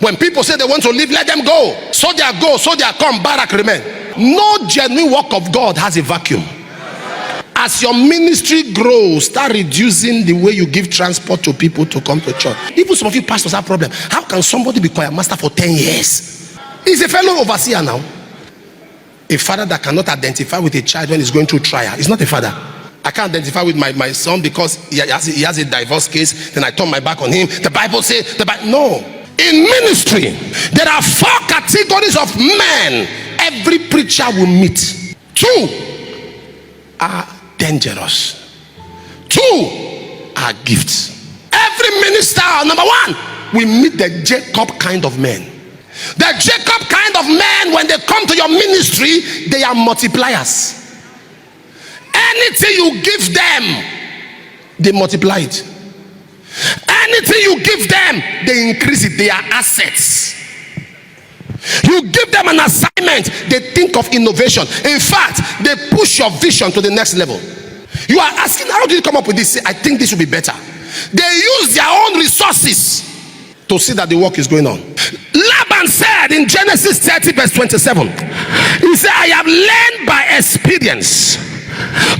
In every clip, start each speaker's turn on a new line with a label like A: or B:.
A: When people say they want to leave, let them go. So they are go, so they are come, barak remain. No genuine work of God has a vacuum. As your ministry grows, start reducing the way you give transport to people to come to church. Even some of you pastors have problem. How can somebody be choir master for 10 years? He's a fellow overseer now. A father that cannot identify with a child when he's going through trial is not a father. I can't identify with my son because he has a divorce case. Then I turn my back on him. The Bible says, no. In ministry, there are 4 categories of men every preacher will meet. 2 are dangerous. 2 are gifts. Every minister, number 1, we meet the Jacob kind of men. The Jacob kind of men, when they come to your ministry, they are multipliers. Anything you give them, they multiply it. Anything you give them, they increase it. They are assets. You give them an assignment, they think of innovation. In fact, they push your vision to the next level. You are asking, how did you come up with this? Say, I think this will be better. They use their own resources to see that the work is going on. Laban said in Genesis 30 verse 27, he said, I have learned by experience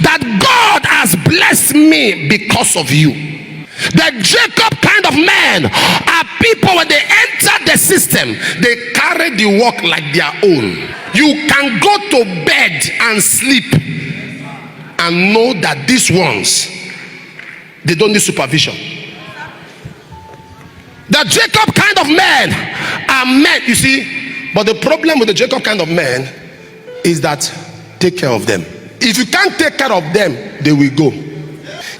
A: that God has blessed me because of you. The Jacob kind of men are people, when they enter the system, they carry the work like their own. You can go to bed and sleep and know that these ones, they don't need supervision. The Jacob kind of men are men, you see. But the problem with the Jacob kind of men is that take care of them. If you can't take care of them, they will go.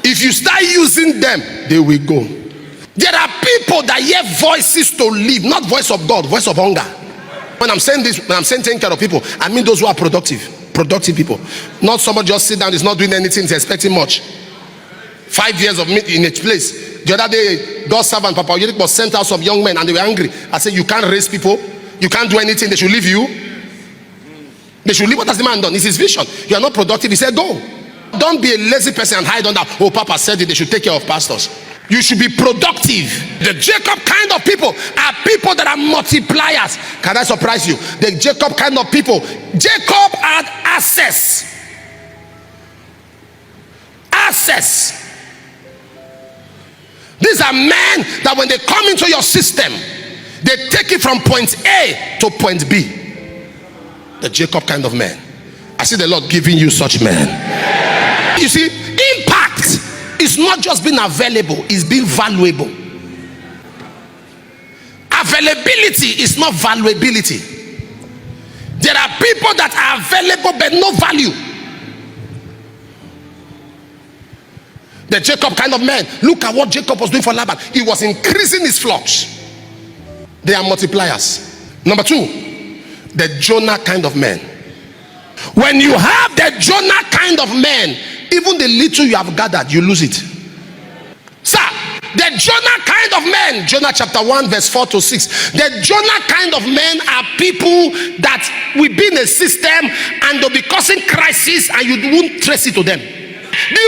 A: If you start using them, they will go. There are people that hear voices to live, not voice of God, voice of hunger. When I'm saying this, when I'm saying taking care of people, I mean those who are productive people. Not somebody just sit down, is not doing anything, is expecting much. 5 years of meat in each place. The other day, God's servant Papa Oyedepo was sent out some young men and they were angry. I said, you can't raise people, you can't do anything, they should leave you. They should leave. What has the man done? It's his vision. You are not productive. He said, go. Don't be a lazy person and hide under, oh, Papa said it, they should take care of pastors. You should be productive. The Jacob kind of people are people that are multipliers. Can I surprise you? The Jacob kind of people, Jacob had access. These are men that when they come into your system, they take it from point A to point B. The Jacob kind of men. I see the Lord giving you such men. You see, impact is not just being available, it's being valuable. Availability is not valuability. There are people that are available but no value. The Jacob kind of man, look at what Jacob was doing for Laban. He was increasing his flocks. They are multipliers. Number 2, the Jonah kind of man. When you have the Jonah kind of man, even the little you have gathered, you lose it. Sir, the Jonah kind of men, Jonah chapter 1 verse 4 to 6, the Jonah kind of men are people that will be in a system and they'll be causing crisis and you won't trace it to them. The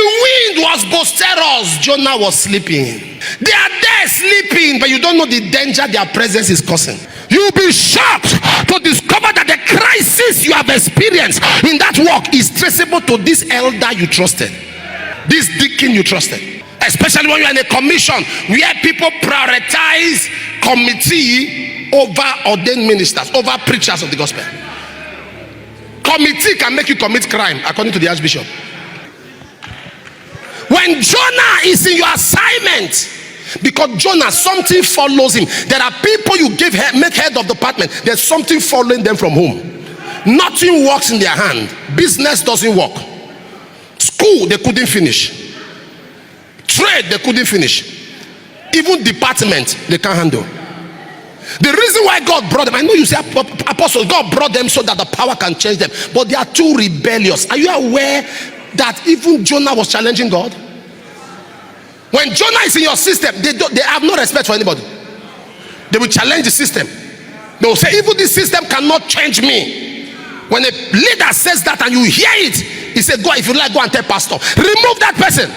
A: wind was boisterous, Jonah was sleeping. They are there sleeping, but you don't know the danger their presence is causing. You'll be shocked to discover that the crisis you have experienced in that work is traceable to this elder you trusted, this deacon you trusted. Especially when you're in a commission where people prioritize committee over ordained ministers, over preachers of the gospel. Committee can make you commit crime, according to the Archbishop. When Jonah is in your assignment, because Jonah, something follows him. There are people you make head of department, there's something following them from home. Nothing works in their hand. Business doesn't work. School, they couldn't finish. Trade, they couldn't finish. Even department, they can't handle. The reason why God brought them, I know you say apostles, God brought them so that the power can change them, but they are too rebellious. Are you aware that even Jonah was challenging God? When Jonah is in your system, they have no respect for anybody. They will challenge the system. They will say, even this system cannot change me. When a leader says that and you hear it, he said, go, if you like, go and tell pastor, remove that person.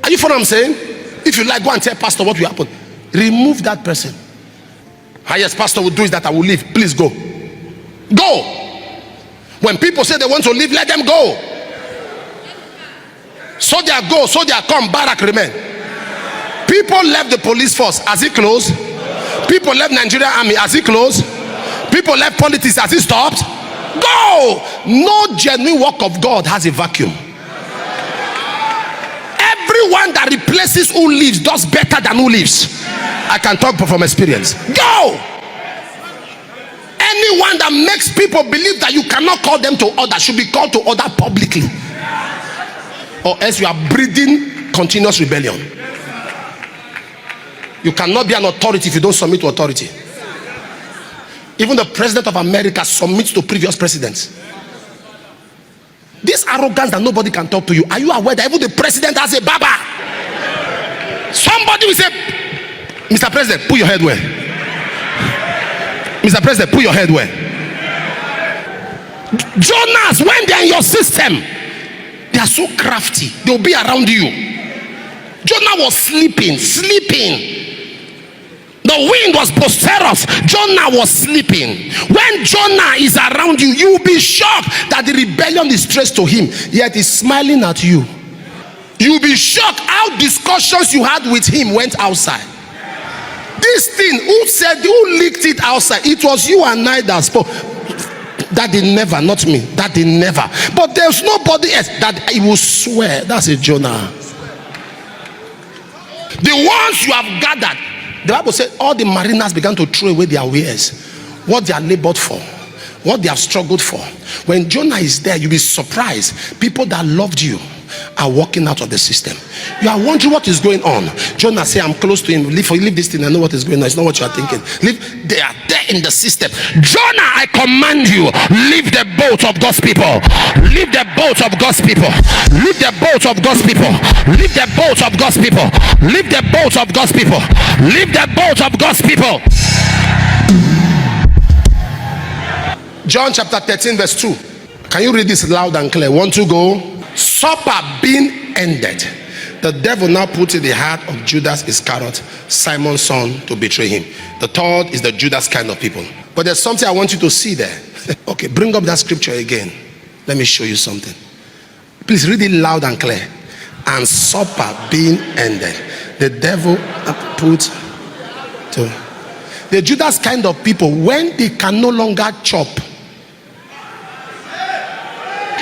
A: Are you following what I'm saying? If you like, go and tell pastor what will happen. Remove that person. Highest pastor will do is that I will leave. Please go. Go. When people say they want to leave, let them go. Soldier go, soldier come, barrack remain. People left the police force. Has it closed? People left Nigerian army. Has it closed? People left politics. Has it stopped? Go. No genuine work of God has a vacuum. Everyone that replaces who lives does better than who lives. I can talk from experience. Go. Anyone that makes people believe that you cannot call them to order should be called to order publicly, or else you are breeding continuous rebellion. You cannot be an authority if you don't submit to authority. Even the president of America submits to previous presidents. This arrogance that nobody can talk to you. Are you aware that even the president has a baba? Somebody will say, Mr. President, put your head where? Mr. President, put your head where? Jonas, when they're in your system, they are so crafty. They'll be around you. Jonah was sleeping. The wind was boisterous. Jonah was sleeping. When Jonah is around you, you'll be shocked that the rebellion is traced to him, yet he's smiling at you. You'll be shocked how discussions you had with him went outside. This thing, who leaked it outside? It was you and I that spoke. That did never, not me. That did never. But there's nobody else that he will swear. That's a Jonah. The ones you have gathered, the Bible said all the mariners began to throw away their wares, what they are labored for, what they have struggled for. When Jonah is there, you'll be surprised. People that loved you are walking out of the system. You are wondering what is going on. Jonah say, I'm close to him. Leave this thing. I know what is going on. It's not what you are thinking. They are there in the system. Jonah, I command you, leave the boat of God's people. Leave the boat of God's people. Leave the boat of God's people. Leave the boat of God's people. Leave the boat of God's people. Leave the boat of God's people. John chapter 13 verse 2. Can you read this loud and clear? 1, 2, go. Supper being ended, the devil now put in the heart of Judas Iscariot, Simon's son, to betray him. The third is the Judas kind of people. But there's something I want you to see there. Okay, bring up that scripture again. Let me show you something. Please read it loud and clear. And supper being ended, the devil put to the Judas kind of people, when they can no longer chop.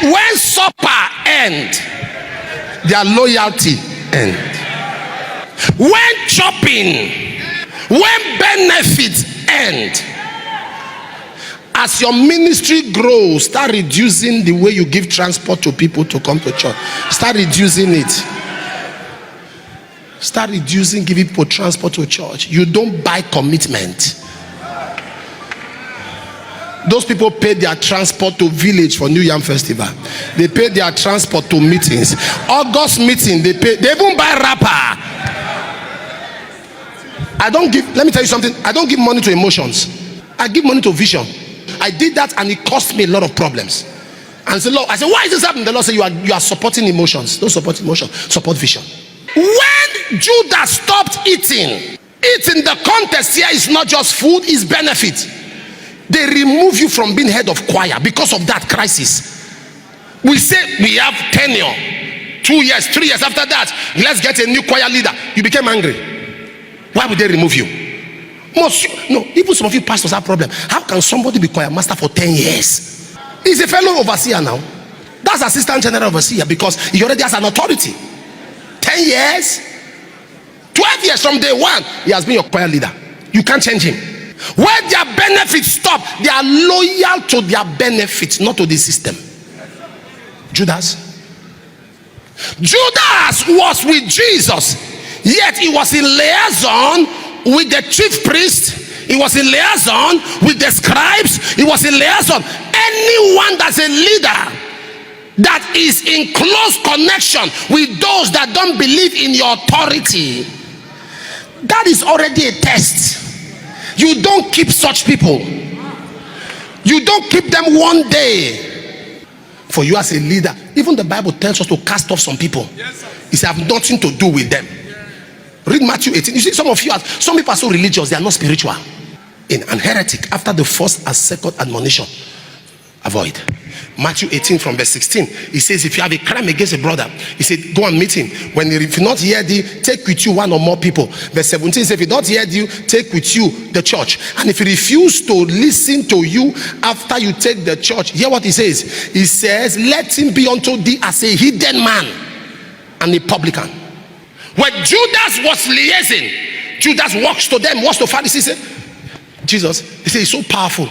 A: When supper end, their loyalty end. When chopping, when benefits end. As your ministry grows, start reducing the way you give transport to people to come to church. Start reducing it. Start reducing giving people transport to church. You don't buy commitment. Those people pay their transport to village for New Yam Festival. They pay their transport to meetings. August meeting, they even buy rapper. Let me tell you something. I don't give money to emotions. I give money to vision. I did that and it cost me a lot of problems. And so Lord, I said, why is this happening? The Lord said, you are supporting emotions. Don't support emotion, support vision. When Judas stopped eating the context here is not just food, it's benefit. They remove you from being head of choir because of that crisis. We say we have tenure, 2 years, 3 years after that, let's get a new choir leader. You became angry. Why would they remove you? No, even some of you pastors have problem. How can somebody be choir master for 10 years? He's a fellow overseer now. That's assistant general overseer because he already has an authority. 10 years, 12 years from day one, he has been your choir leader. You can't change him. Where their benefits stop, they are loyal to their benefits, not to the system. Judas was with Jesus, yet he was in liaison with the chief priest. He was in liaison with the scribes. He was in liaison. Anyone that's a leader that is in close connection with those that don't believe in your authority, that is already a test. You don't keep such people. You don't keep them one day. For you as a leader, even the Bible tells us to cast off some people. It has nothing to do with them. Read Matthew 18. You see, some people are so religious, they are not spiritual. In an heretic, after the first and second admonition, avoid. Matthew 18 from verse 16, he says, if you have a crime against a brother, he said, go and meet him. If you not hear thee, take with you one or more people. Verse 17 says, if he not hear you, take with you the church. And if he refuse to listen to you after you take the church, hear what he says. He says, let him be unto thee as a hidden man and a publican. When Judas was liaising, Judas walks to them, walks to Pharisees. Jesus, he said, he's so powerful.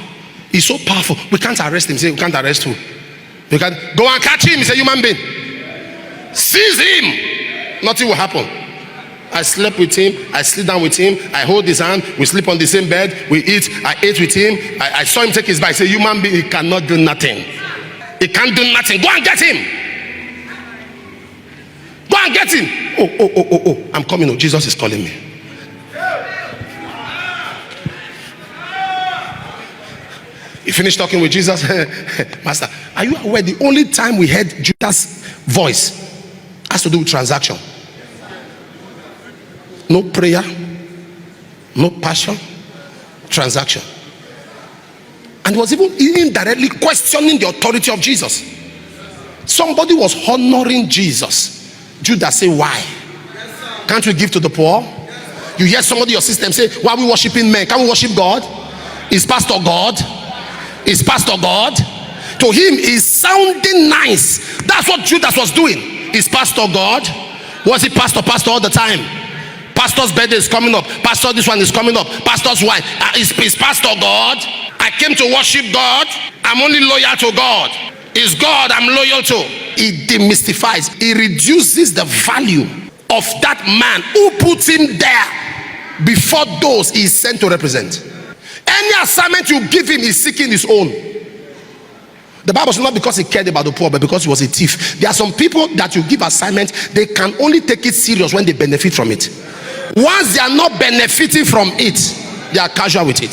A: He's so powerful. We can't arrest him. He said, we can't arrest who? You can go and catch him. He's a human being. Seize him. Nothing will happen. I slept with him. I sleep down with him. I hold his hand. We sleep on the same bed. We eat. I ate with him. I saw him take his bike. He's a human being. He cannot do nothing. He can't do nothing. Go and get him. Go and get him. Oh. I'm coming. Oh, Jesus is calling me. He finished talking with Jesus. Master, are you aware the only time we heard Judas' voice has to do with transaction? No prayer, no passion, transaction. And was even indirectly questioning the authority of Jesus. Somebody was honoring Jesus. Judas said, why? Can't we give to the poor? You hear somebody in your system say, why are we worshiping men? Can we worship God? Is pastor God? Is pastor God? To him is sounding nice. That's what Judas was doing. Is pastor God? Was he pastor all the time? Pastor's birthday is coming up. Pastor, this one is coming up. Pastor's wife. Is pastor God? I came to worship God. I'm only loyal to God. Is God I'm loyal to. He demystifies. He reduces the value of that man who puts him there before those he is sent to represent. Any assignment you give him is seeking his own. The Bible says not because he cared about the poor, but because he was a thief. There are some people that you give assignments, they can only take it serious when they benefit from it. Once they are not benefiting from it, they are casual with it.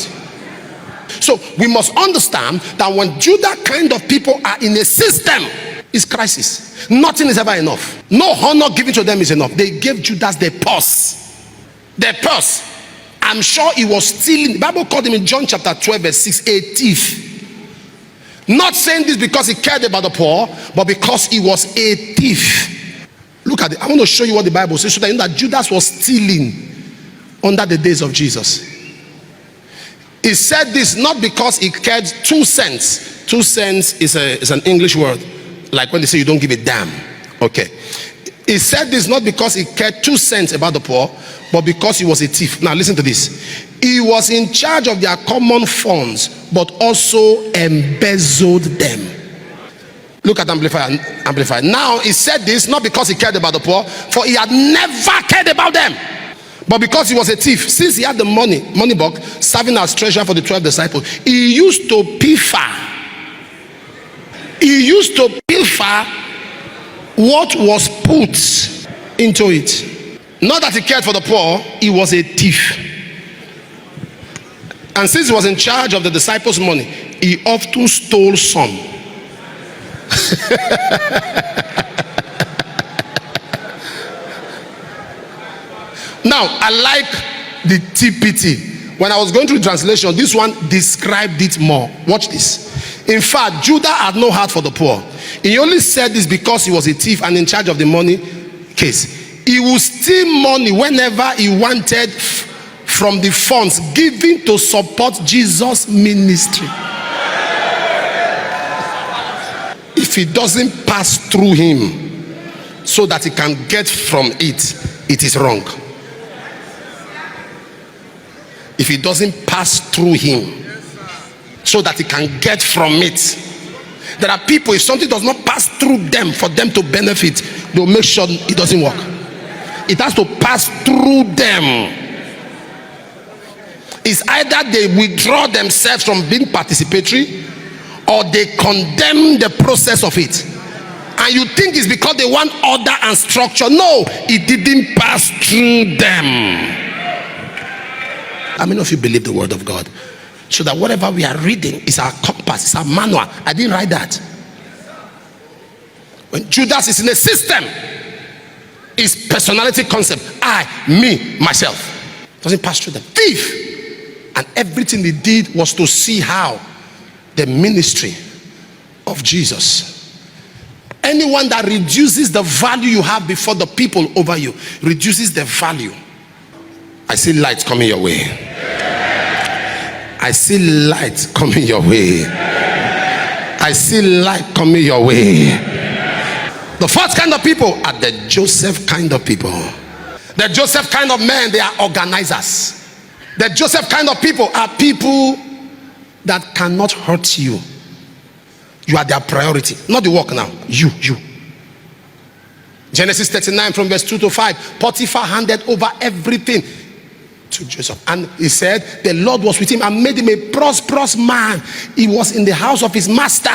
A: So we must understand that when Judah kind of people are in a system, it's crisis. Nothing is ever enough. No honor given to them is enough. They gave Judas their purse. Their purse. I'm sure he was stealing. The Bible called him in John chapter 12 verse 6 a thief. Not saying this because he cared about the poor, but because he was a thief. Look at it. I want to show you what the Bible says so that you know that Judas was stealing under the days of Jesus. He said this not because he cared 2 cents. 2 cents is an English word, like when they say you don't give a damn. Okay. He said this not because he cared 2 cents about the poor, but because he was a thief. Now listen to this. He was in charge of their common funds, but also embezzled them. Look at Amplify. Now he said this not because he cared about the poor, for he had never cared about them, but because he was a thief. Since he had the money box, serving as treasurer for the 12 disciples, he used to pilfer. He used to pilfer what was put into it. Not that he cared for the poor, he was a thief. And since he was in charge of the disciples' money, he often stole some. Now, I like the TPT. When I was going through translation, this one described it more. Watch this. In fact, Judah had no heart for the poor. He only said this because he was a thief and in charge of the money case. He would steal money whenever he wanted from the funds given to support Jesus' ministry. If it doesn't pass through him so that he can get from it, it is wrong. If it doesn't pass through him so that he can get from it. There are people, if something does not pass through them for them to benefit, they'll make sure it doesn't work. It has to pass through them. It's either they withdraw themselves from being participatory or they condemn the process of it. And you think it's because they want order and structure. No, it didn't pass through them. How many of you believe the word of God? So that whatever we are reading is our compass, it's our manual. I didn't write that. When Judas is in a system, His personality concept, I, me, myself, doesn't pass through them. Thief. And everything he did was to see how the ministry of Jesus. Anyone that reduces the value you have before the people over you, reduces the value. I see light coming your way. I see light coming your way. I see light coming your way. The fourth kind of people are the Joseph kind of people. The Joseph kind of men, they are organizers. The Joseph kind of people are people that cannot hurt you. You are their priority, not the work now. You. Genesis 39 from verse 2 to 5. Potiphar handed over everything to Joseph, and he said the Lord was with him and made him a prosperous man. He was in the house of his master.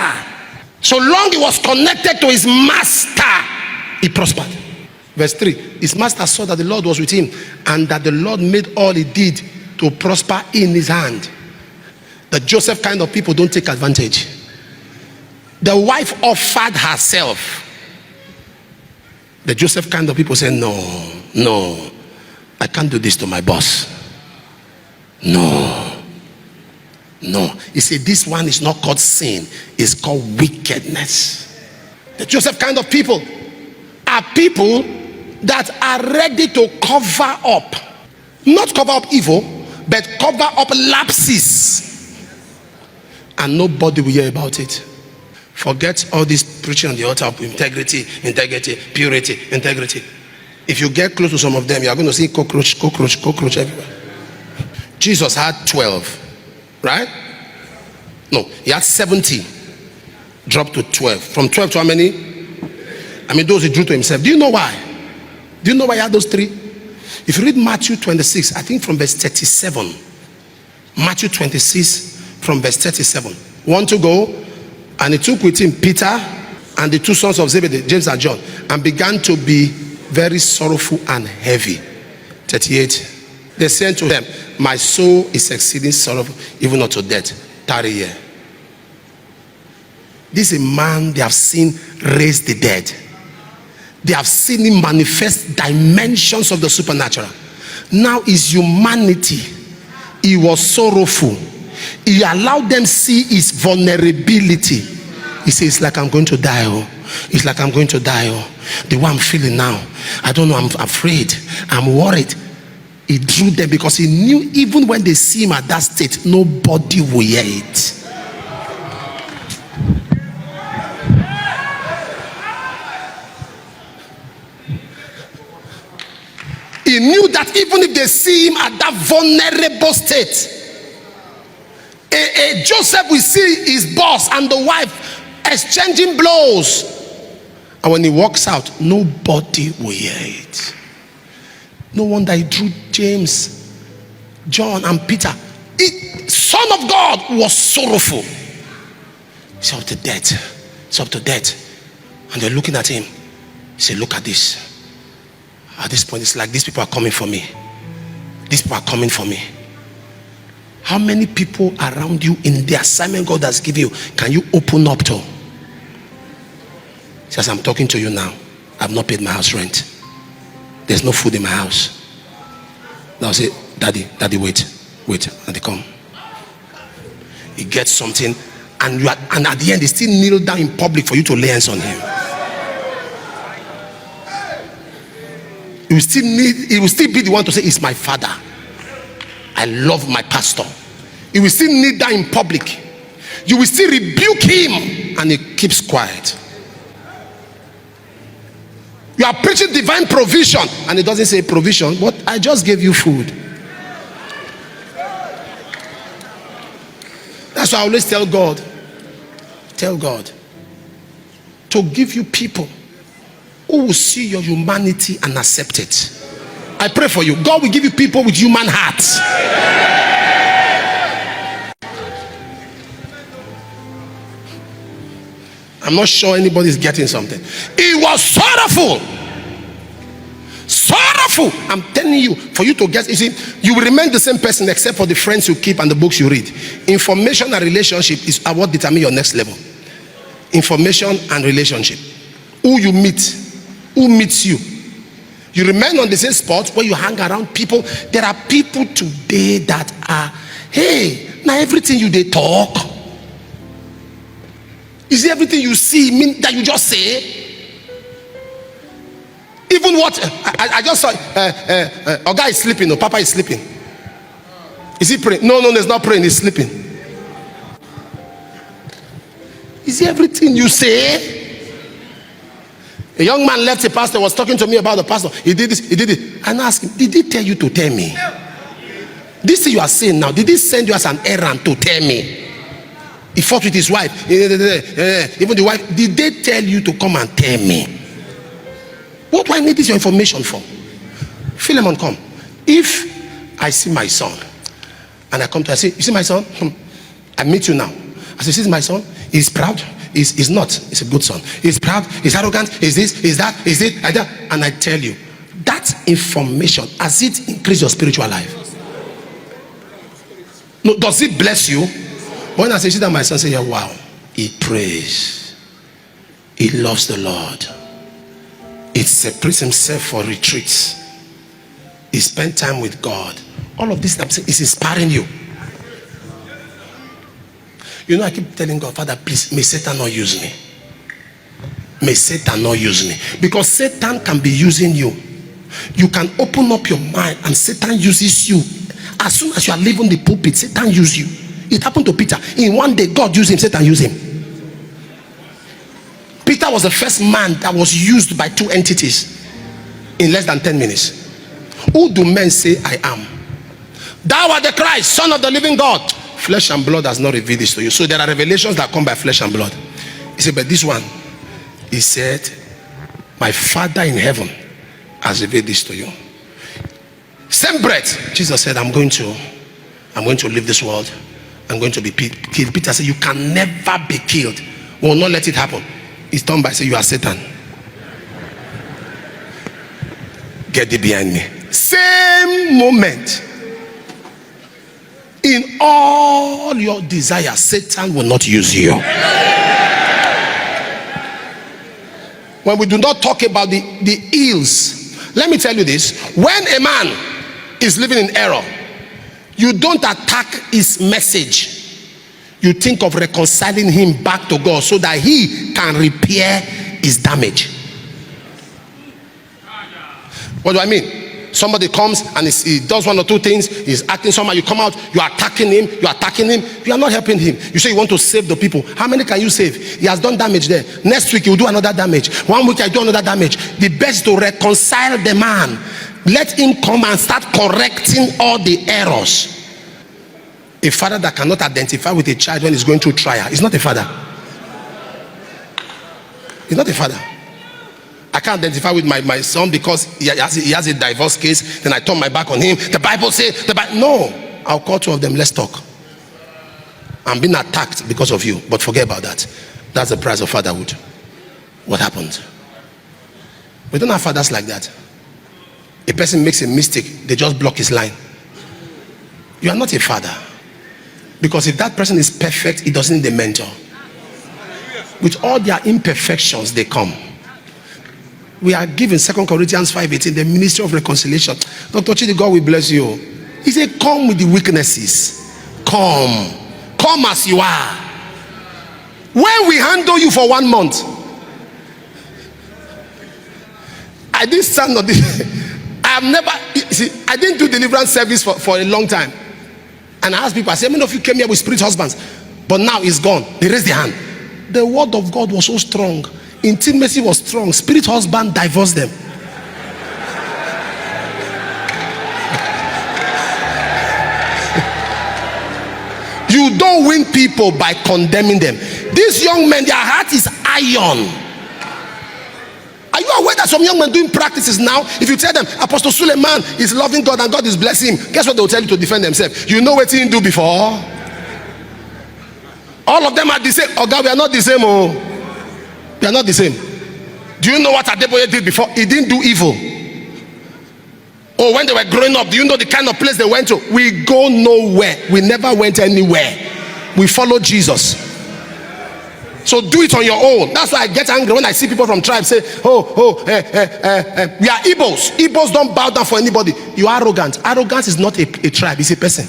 A: So long he was connected to his master, he prospered. Verse 3, his master saw that the Lord was with him and that the Lord made all he did to prosper in his hand. The Joseph kind of people don't take advantage. The wife offered herself. The Joseph kind of people say, no, I can't do this to my boss. No. He said, this one is not called sin, it's called wickedness. The Joseph kind of people are people that are ready to cover up, not cover up evil, but cover up lapses, and nobody will hear about it. Forget all this preaching on the altar of integrity, purity, integrity. If you get close to some of them, you are going to see cockroach everywhere. Jesus had 12, right? No, he had 70, dropped to 12. From 12 to how many? I mean, those he drew to himself. Do you know why? Do you know why he had those 3? If you read Matthew 26, I think from verse 37. Matthew 26 from verse 37. 1 to go, and he took with him Peter and the 2 sons of Zebedee, James and John, and began to be very sorrowful and heavy. 38. They said to them, my soul is exceeding sorrowful, even unto death. Tarry here. This is a man they have seen raise the dead. They have seen him manifest dimensions of the supernatural. Now his humanity, he was sorrowful. He allowed them see his vulnerability. He says, it's like I'm going to die. It's like I'm going to die. The way I'm feeling now, I don't know, I'm afraid, I'm worried. He drew them because he knew even when they see him at that state, nobody will hear it. He knew that even if they see him at that vulnerable state, a Joseph will see his boss and the wife exchanging blows, and when he walks out, nobody will hear it. No wonder he drew James, John, and Peter. Son of God was sorrowful. It's up to death. It's up to death. And they're looking at him. He said, look at this. At this point, it's like these people are coming for me. These people are coming for me. How many people around you in the assignment God has given you can you open up to? He says, I'm talking to you now. I've not paid my house rent. There's no food in my house. Now say, daddy, wait, and they come. He gets something, and at the end, they still kneel down in public for you to lay hands on him. He will still be the one to say, it's my father. I love my pastor. He will still kneel down in public. You will still rebuke him, and he keeps quiet. You are preaching divine provision, and it doesn't say provision, but I just gave you food. That's why I always tell God to give you people who will see your humanity and accept it. I pray for you. God will give you people with human hearts. I'm not sure anybody's getting something. He was sorrowful. Sorrowful. I'm telling you, for you to get, you see, you will remain the same person except for the friends you keep and the books you read. Information and relationship is what determine your next level. Information and relationship. Who you meet, who meets you. You remain on the same spot where you hang around people. There are people today that are, hey, now everything you they talk. Is it everything you see mean that you just say? Even what I just saw, a guy is sleeping, or Papa is sleeping. Is he praying? No, he's not praying, he's sleeping. Is it everything you say? A young man left a pastor, was talking to me about the pastor. He did this, he did it. And I asked him, did he tell you to tell me? This thing you are saying now, did he send you as an errand to tell me? He fought with his wife. Even the wife, did they tell you to come and tell me? What do I need this your information for? Philemon, come. If I see my son and I come to, I say, you see my son? I meet you now. I say, this is my son. He's proud. He's not. He's a good son. He's proud. He's arrogant. He's this. He's that. He's it. And that. And I tell you, that information, has it increased your spiritual life? No. Does it bless you? When I say, see that my son, say, yeah, wow. He prays. He loves the Lord. He separates himself for retreats. He spends time with God. All of this I'm saying is inspiring you. You know, I keep telling God, Father, please, may Satan not use me. May Satan not use me. Because Satan can be using you. You can open up your mind and Satan uses you. As soon as you are leaving the pulpit, Satan uses you. It happened to Peter. In one day, God used him, Satan used him. Peter was the first man that was used by two entities in less than 10 minutes. Who do men say I am? Thou art the Christ, Son of the living God. Flesh and blood has not revealed this to you. So there are revelations that come by flesh and blood. He said, but this one, he said, my Father in heaven has revealed this to you. Same breath, Jesus said, I'm going to leave this world. I'm going to be killed. Peter said, you can never be killed. We will not let it happen. He's turned by, say, you are Satan. Get thee behind me. Same moment. In all your desires, Satan will not use you. When we do not talk about the ills, let me tell you this. When a man is living in error, you don't attack his message. You think of reconciling him back to God so that he can repair his damage. What do I mean? Somebody comes and he does one or two things, he's acting somehow, you come out, you are attacking him, you are not helping him. You say you want to save the people. How many can you save? He has done damage there. Next week he will do another damage. 1 week I do another damage. The best to reconcile the man. Let him come and start correcting all the errors. A father that cannot identify with a child when he's going through trial is not a father. He's not a father. I can't identify with my son because he has a divorce case. Then I turn my back on him. The Bible says, no, I'll call two of them. Let's talk. I'm being attacked because of you, but forget about that. That's the price of fatherhood. What happened? We don't have fathers like that. A person makes a mistake, they just block his line. You are not a father. Because if that person is perfect, he doesn't need a mentor. With all their imperfections, they come. We are given 2 Corinthians 5:18, the ministry of reconciliation. Dr. Chidi, God will bless you. He said, come with the weaknesses. Come as you are. When we handle you for 1 month, I didn't stand on this. I didn't do deliverance service for a long time. And I asked people, I said, many of you came here with spirit husbands, but now it's gone. They raised their hand. The word of God was so strong. Intimacy was strong. Spirit husband divorced them. You don't win people by condemning them. These young men, their heart is iron. Are you aware that some young men doing practices now? If you tell them Apostle Suleiman is loving God and God is blessing him, guess what they'll tell you to defend themselves? You know what he didn't do before? All of them are the same. Oh God, we are not the same. Oh. We are not the same. Do you know what Adeboye did before? He didn't do evil. Oh, when they were growing up, do you know the kind of place they went to? We go nowhere. We never went anywhere. We followed Jesus. So do it on your own. That's why I get angry when I see people from tribes say, we are Igbos. Igbos don't bow down for anybody. You are arrogant. Arrogance is not a tribe, it's a person.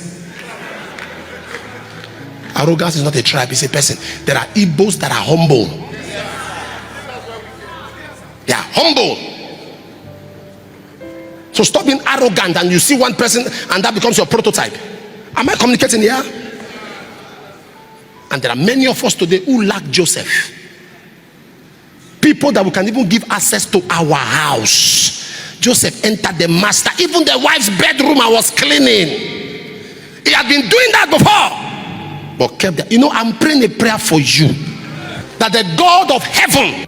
A: Arrogance is not a tribe, it's a person. There are Igbos that are humble. They are humble. So stop being arrogant and you see one person and that becomes your prototype. Am I communicating here? And there are many of us today who lack Joseph. People that we can even give access to our house. Joseph entered the master. Even the wife's bedroom I was cleaning. He had been doing that before. But kept that. You know, I'm praying a prayer for you. That the God of heaven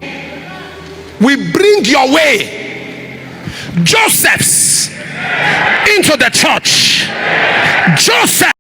A: will bring your way Josephs into the church. Joseph